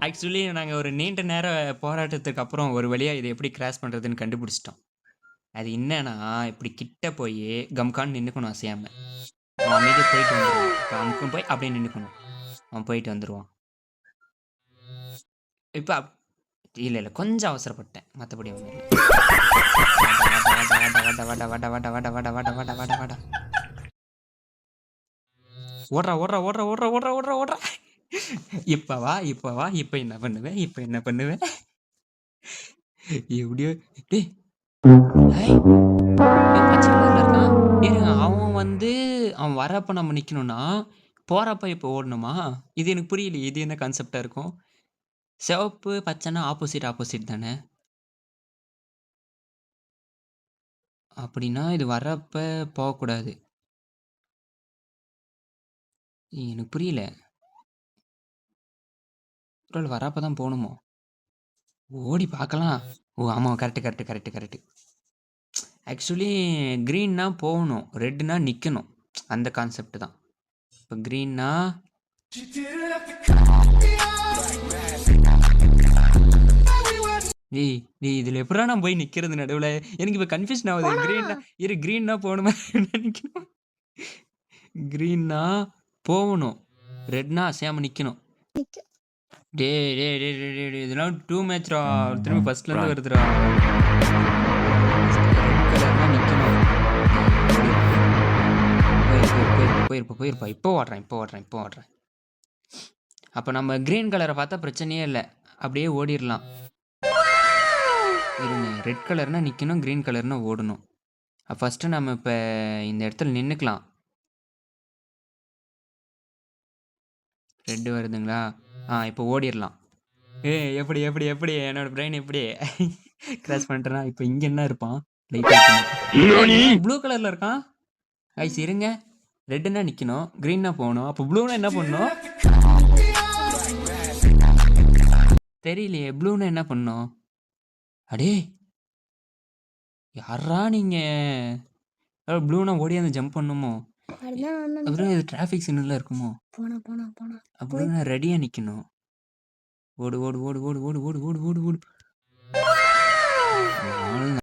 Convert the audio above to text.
Actually நாங்க ஒரு நீண்ட நேர போராட்டத்துக்கு அப்புறம் ஒரு வழியா இத எப்படி கிராஸ் பண்றதுன்னு கண்டுபிடிச்சிட்டோம். அது என்னன்னா, இப்படி கிட்ட போயி கம்கான்னு நின்னுக்கணும் அசையாம. அவன் அமைதியா போயிட்டு வந்துருவான். இப்ப அமுக்கம் போய் அப்படியே நின்னுக்கணும். அவன் போயிட்டு வந்துருவான். இப்ப இல்ல. கொஞ்சம் அவசரப்பட்டேன். மத்தபடி ஒண்ணும் இல்ல. வாடா. ஓடுறா. இப்ப வா. இப்ப என்ன பண்ணுவ? எப்படியோ டேய் ஹை! பச்சை கலர்ல இருக்கான். இருங்க அவன் வரப்ப நம்ம நிக்கணும்னா, போறப்ப இப்ப ஓடணுமா? இது எனக்கு புரியலையே. இது என்ன கான்செப்ட்டா இருக்கும்? சிவப்பு, பச்சைன்னா ஆப்போசிட் தானே? அப்படின்னா இது வரப்ப போகக்கூடாது. எனக்கு புரியல. ஒருவேள வரப்ப தான் போணுமோ? ஓடி பார்க்கலாம். ஓ! ஆமா. கரெக்ட். ஆக்சுவலி கிரீன்னா போகணும். ரெட்னா நிக்கணும். அந்த கான்செப்ட் தான். இப்ப கிரீன்னா டேய் இதுல எப்புட்றா நான் போய் நிக்கிறது நடுவுல? எனக்கு இப்ப கன்ஃப்யூஷன் ஆவுது. கிரீன்னா போணுமா? நிக்கணும். கிரீன்னா போகணும். ரெட்னா அசையாம நிக்கணும். டேய் இதெல்லாம் டூ மேட்ச்ரா. திரும்பி ஃபர்ஸ்ட்ல இருந்து வருதுடா. ரெட் கலர்னா நிக்கணும். போயிருப்பா. இப்போ ஓடுறேன். அப்ப நம்ம கிரீன் கலரை பார்த்தா பிரச்சனையே இல்ல. அப்படியே ஓடிரலாம். இருங்க. ரெட் கலர்னா நிக்கணும். கிரீன் கலர்னா ஓடணும். ஃபர்ஸ்ட் நம்ம இப்ப இந்த இடத்துல நின்னுக்கலாம். ரெட் வருதுங்களா? இப்போ ஓடிரலாம். எப்படி என்னோட பிரெயின் எப்படி கிராஸ் பண்ணிட்டேனா? இப்போ இங்க என்ன இருப்பான்? ப்ளூ கலர்ல இருக்கான். கைஸ் இருங்க. ரெட்னா நிக்கணும். கிரீன்னா போகணும். அப்போ ப்ளூனா என்ன பண்ணணும்? தெரியலையே. ப்ளூனா என்ன பண்ணணும்? அடே யாரா நீங்க? ப்ளூனா ஓடியாந்து ஜம்ப் பண்ணுமோ? அப்புறம் இது டிராஃபிக் சிக்னல்ல இருக்குமோ? போனா. அப்புறம் நான் ரெடியா நிக்கணும். ஓடு.